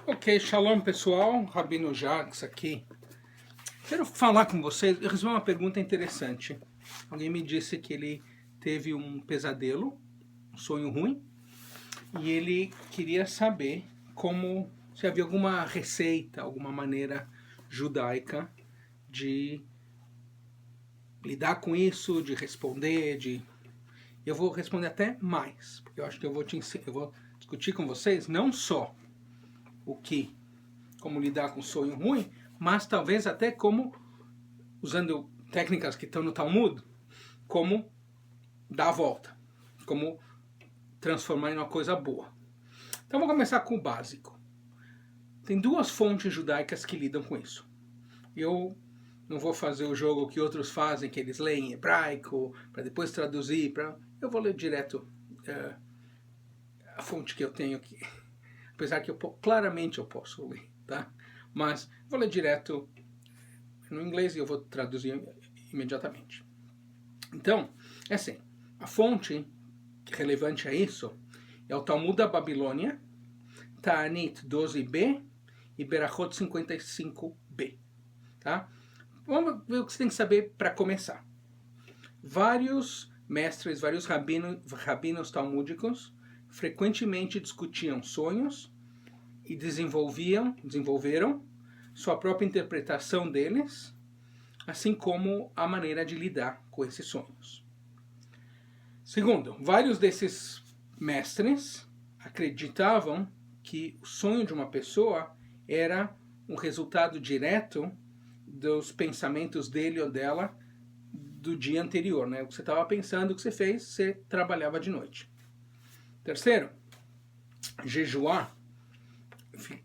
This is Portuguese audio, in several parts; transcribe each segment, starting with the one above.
Ok, shalom pessoal, Rabino Jacques aqui. Quero falar com vocês, eu recebi uma pergunta interessante. Alguém me disse que ele teve um pesadelo, um sonho ruim, e ele queria saber se havia alguma receita, alguma maneira judaica de lidar com isso, de responder, Eu vou responder até mais, porque eu acho que eu vou discutir com vocês não só como lidar com sonho ruim, mas talvez até como, usando técnicas que estão no Talmud, como dar a volta, como transformar em uma coisa boa. Então vou começar com o básico. Tem duas fontes judaicas que lidam com isso. Eu não vou fazer o jogo que outros fazem, que eles leem em hebraico, para depois traduzir. Eu vou ler direto a fonte que eu tenho aqui. Apesar que claramente eu posso ler, tá? Mas vou ler direto no inglês e eu vou traduzir imediatamente. Então, é assim, a fonte relevante a isso é o Talmud da Babilônia, Ta'anit 12b e Berachot 55b. Tá? Vamos ver o que você tem que saber para começar. Vários mestres, vários rabinos talmúdicos frequentemente discutiam sonhos e desenvolveram sua própria interpretação deles, assim como a maneira de lidar com esses sonhos. Segundo, vários desses mestres acreditavam que o sonho de uma pessoa era um resultado direto dos pensamentos dele ou dela do dia anterior, né? O que você estava pensando, o que você fez, você trabalhava de noite. Terceiro, jejuar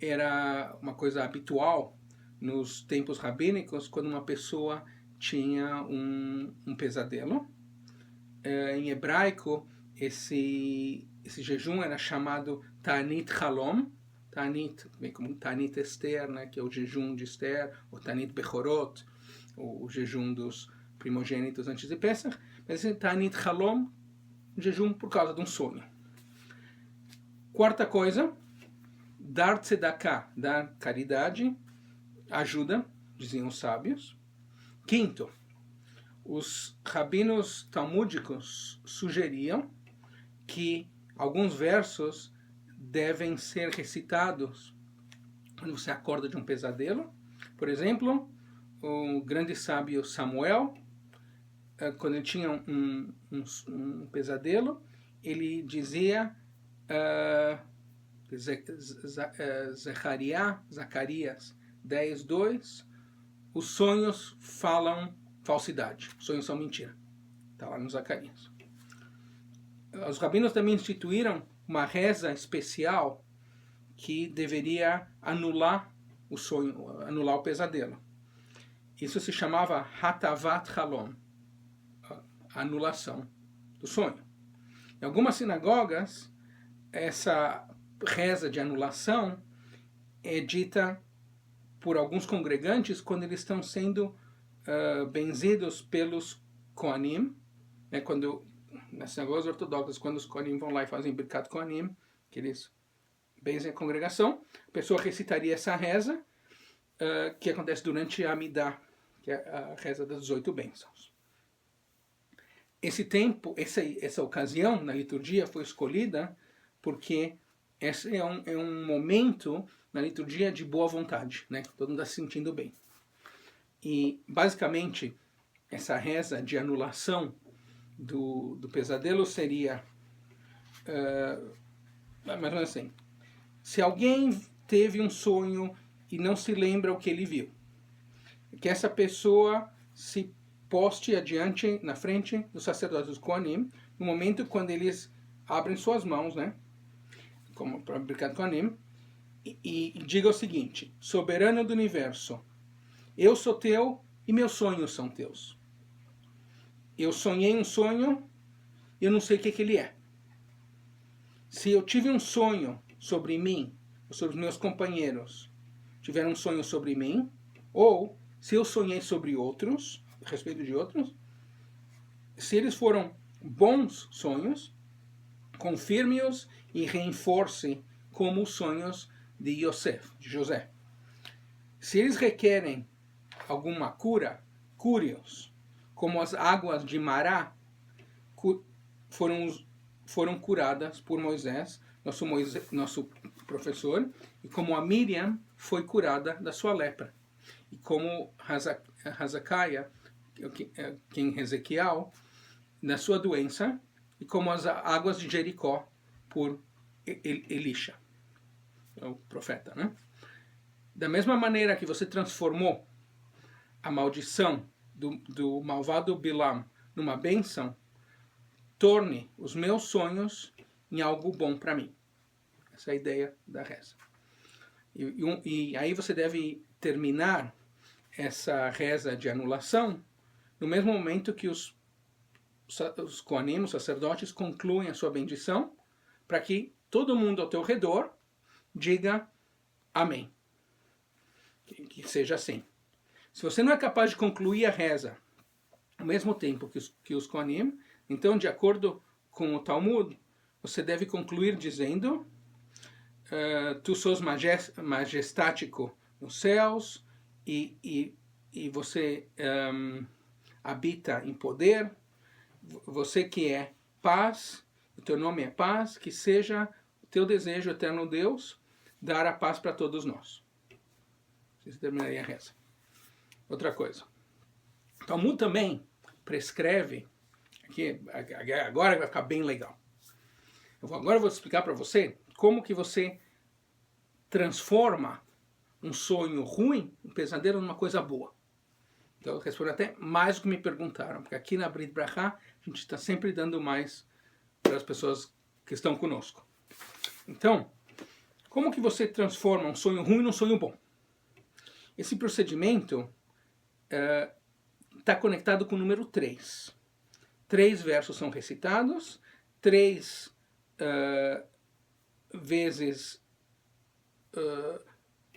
era uma coisa habitual nos tempos rabínicos quando uma pessoa tinha um pesadelo. Em hebraico, esse jejum era chamado Ta'anit Halom, Ta'anit, bem como Ta'anit Esther, né, que é o jejum de Esther, ou Ta'anit Bechorot, o jejum dos primogênitos antes de Pesach, mas esse Ta'anit Halom, jejum por causa de um sonho. Quarta coisa, dar tzedakah, dar caridade, ajuda, diziam os sábios. Quinto, os rabinos talmúdicos sugeriam que alguns versos devem ser recitados quando você acorda de um pesadelo. Por exemplo, o grande sábio Samuel, quando ele tinha um pesadelo, ele dizia Zacarias 10:2, os sonhos falam falsidade, os sonhos são mentira. Está lá no Zacarias. Os rabinos também instituíram uma reza especial que deveria anular o sonho, anular o pesadelo. Isso se chamava Hatavat Halom, a anulação do sonho. Em algumas sinagogas, essa reza de anulação é dita por alguns congregantes quando eles estão sendo benzidos pelos Kohanim, né, nas sinagogas ortodoxas, quando os Kohanim vão lá e fazem Birkat Kohanim, que eles benzem a congregação, a pessoa recitaria essa reza, que acontece durante a Amidah, que é a reza das 18 bênçãos. Esse tempo, essa ocasião na liturgia foi escolhida porque esse é um momento na liturgia de boa vontade, né? Todo mundo está se sentindo bem. E, basicamente, essa reza de anulação do pesadelo seria mais ou menos assim. Se alguém teve um sonho e não se lembra o que ele viu, que essa pessoa se poste adiante, na frente dos sacerdotes dos Kohanim, no momento quando eles abrem suas mãos, né, como para Birkat Kohanim, e diga o seguinte: soberano do universo, eu sou teu e meus sonhos são teus. Eu sonhei um sonho e eu não sei o que ele é. Se eu tive um sonho sobre mim, ou sobre os meus companheiros, tiveram um sonho sobre mim, ou se eu sonhei sobre outros, a respeito de outros, se eles foram bons sonhos, confirme-os e reforce como os sonhos de Yosef, de José. Se eles requerem alguma cura, cure-os, como as águas de Mará foram curadas por Moisés, nosso professor, e como a Miriam foi curada da sua lepra, e como Hezequiah, quem Ezequiel, na sua doença, e como as águas de Jericó por Elisha, o profeta, né? Da mesma maneira que você transformou a maldição do malvado Bilam numa bênção, torne os meus sonhos em algo bom para mim. Essa é a ideia da reza. E aí você deve terminar essa reza de anulação no mesmo momento que os Kohanim, os sacerdotes, concluem a sua bendição, para que todo mundo ao teu redor diga amém. Que seja assim. Se você não é capaz de concluir a reza ao mesmo tempo que os Kohanim, então, de acordo com o Talmud, você deve concluir dizendo: tu sos majestático nos céus e você habita em poder, você que é paz, o teu nome é paz, que seja o teu desejo, eterno Deus, dar a paz para todos nós. Você terminaria a reza. Outra coisa. O Talmud também prescreve, aqui, agora vai ficar bem legal. Agora eu vou explicar para você como que você transforma um sonho ruim, um pesadelo, numa coisa boa. Então eu respondo até mais do que me perguntaram, porque aqui na Brit Brachá a gente está sempre dando mais para as pessoas que estão conosco. Então, como que você transforma um sonho ruim num sonho bom? Esse procedimento está conectado com o número 3. 3 versos são recitados, 3 vezes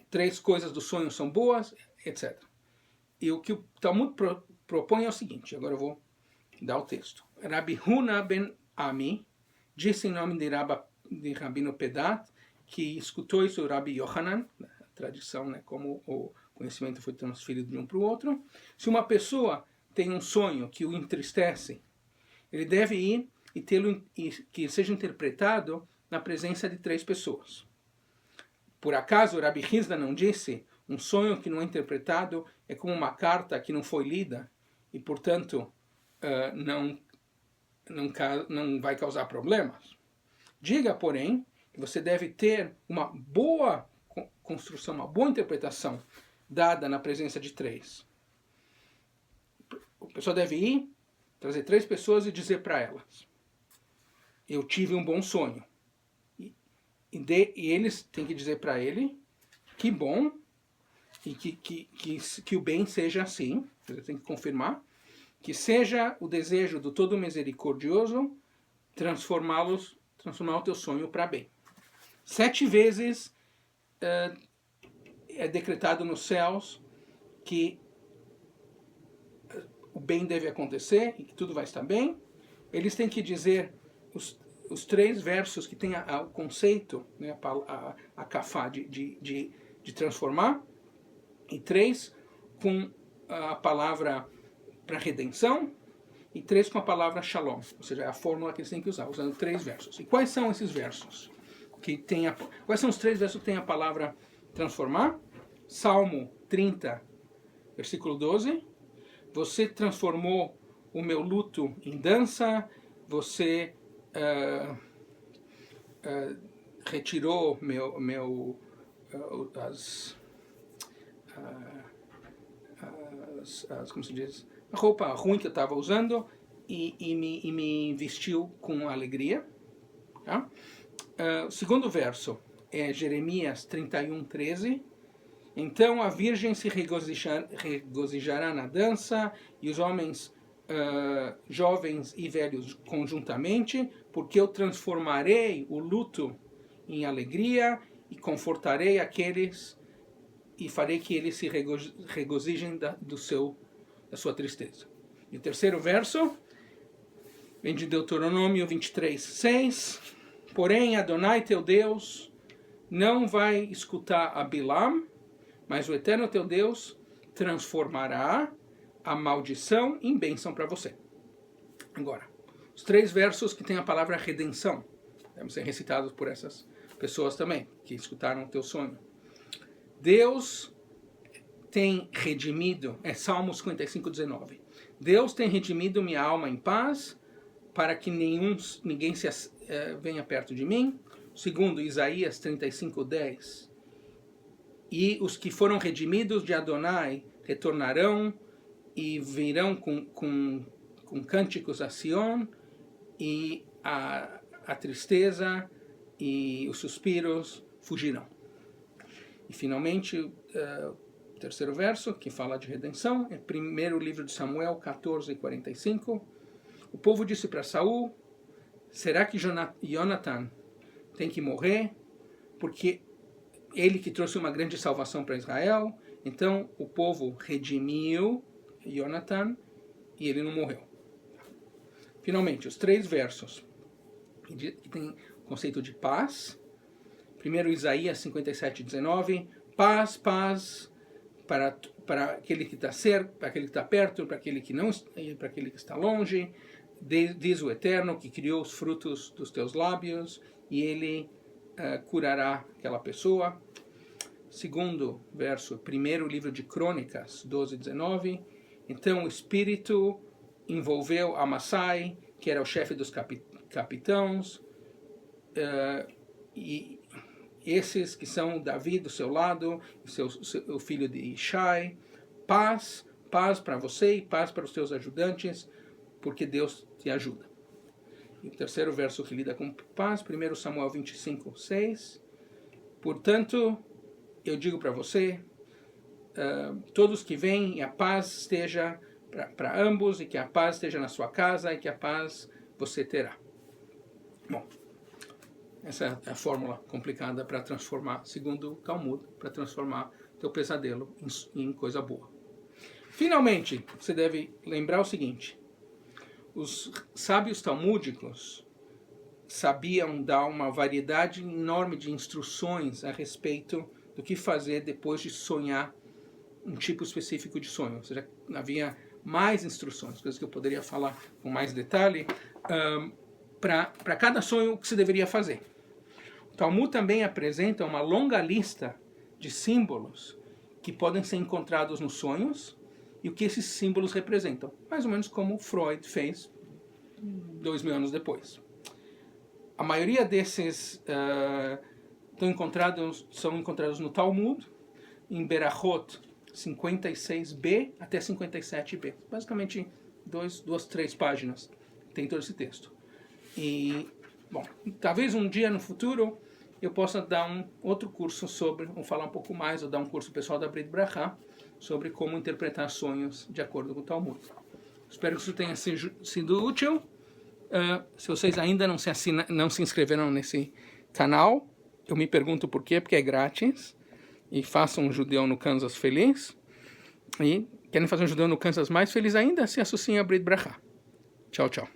3 coisas do sonho são boas, etc. E o que o Talmud propõe é o seguinte, agora eu vou dar o texto. Rabi Huna ben Ami disse em nome de Rabino Pedat, que escutou isso Rabi Yohanan, a tradição, né, como o conhecimento foi transferido de um para o outro. Se uma pessoa tem um sonho que o entristece, ele deve ir e tê-lo que seja interpretado na presença de 3 pessoas. Por acaso Rabi Hizda não disse: um sonho que não é interpretado é como uma carta que não foi lida e, portanto, não vai causar problemas? Diga, porém, que você deve ter uma boa construção, uma boa interpretação dada na presença de 3. A pessoa deve ir, trazer 3 pessoas e dizer para elas: eu tive um bom sonho. E eles têm que dizer para ele: que bom, e que o bem seja assim. Você tem que confirmar que seja o desejo do Todo Misericordioso transformar o teu sonho para bem. 7 vezes é decretado nos céus que o bem deve acontecer e que tudo vai estar bem. Eles têm que dizer os 3 versos que tem o conceito, né, a kafá de transformar, e 3 com a palavra para redenção, e 3 com a palavra shalom, ou seja, é a fórmula que eles têm que usar, usando 3 versos. E quais são esses versos? Quais são os 3 versos que tem a palavra transformar? Salmo 30, versículo 12. Você transformou o meu luto em dança, você retirou como se diz, a roupa ruim que eu estava usando e me vestiu com alegria. Tá? O segundo verso é Jeremias 31, 13. Então a virgem se regozijará na dança, e os homens jovens e velhos conjuntamente, porque eu transformarei o luto em alegria e confortarei aqueles e farei que eles se regozijem da sua tristeza. E o terceiro verso vem de Deuteronômio 23, 6. Porém, Adonai teu Deus não vai escutar a Bilam, mas o Eterno teu Deus transformará a maldição em bênção para você. Agora, os 3 versos que tem a palavra redenção, devem ser recitados por essas pessoas também, que escutaram o teu sonho. Deus tem redimido, é Salmo 55:19. Deus tem redimido minha alma em paz, para que ninguém venha perto de mim. Segundo, Isaías 35:10. E os que foram redimidos de Adonai retornarão e virão com cânticos a Sion, e a tristeza e os suspiros fugirão. E finalmente, o terceiro verso, que fala de redenção, é primeiro livro de Samuel 14:45. O povo disse para Saul: será que Jonathan tem que morrer? Porque ele que trouxe uma grande salvação para Israel. Então o povo redimiu Jonathan e ele não morreu. Finalmente, os 3 versos que tem o conceito de paz. Primeiro, Isaías 57:19. Paz, paz para aquele que está certo, para aquele que está perto, para aquele que não, para aquele que está longe. Diz o Eterno, que criou os frutos dos teus lábios, e ele curará aquela pessoa. Segundo verso, primeiro livro de Crônicas 12:19. Então o Espírito envolveu Amassai, que era o chefe dos capitãos, e esses que são Davi do seu lado, o filho de Ishai. Paz, paz para você e paz para os teus ajudantes, porque Deus te ajuda. E o terceiro verso que lida com paz, 1 Samuel 25:6. Portanto, eu digo para você, todos que vêm, e a paz esteja para ambos, e que a paz esteja na sua casa, e que a paz você terá. Bom, essa é a fórmula complicada para transformar, segundo o Talmud, para transformar teu pesadelo em coisa boa. Finalmente, você deve lembrar o seguinte: os sábios talmúdicos sabiam dar uma variedade enorme de instruções a respeito do que fazer depois de sonhar um tipo específico de sonho. Ou seja, havia mais instruções, coisas que eu poderia falar com mais detalhe, para cada sonho que se deveria fazer. O Talmud também apresenta uma longa lista de símbolos que podem ser encontrados nos sonhos e o que esses símbolos representam, mais ou menos como Freud fez 2000 anos depois. A maioria desses são encontrados no Talmud, em Berachot 56b até 57b. Basicamente, 3 páginas tem todo esse texto. E, bom, talvez um dia no futuro eu possa dar outro curso ou falar um pouco mais, ou dar um curso pessoal da Brit Brachá, sobre como interpretar sonhos de acordo com o Talmud. Espero que isso tenha sido útil. Se vocês ainda não se inscreveram nesse canal, eu me pergunto por quê, porque é grátis. E façam um judeu no Kansas feliz. E querem fazer um judeu no Kansas mais feliz ainda? Se associem a Brit Brachá. Tchau, tchau.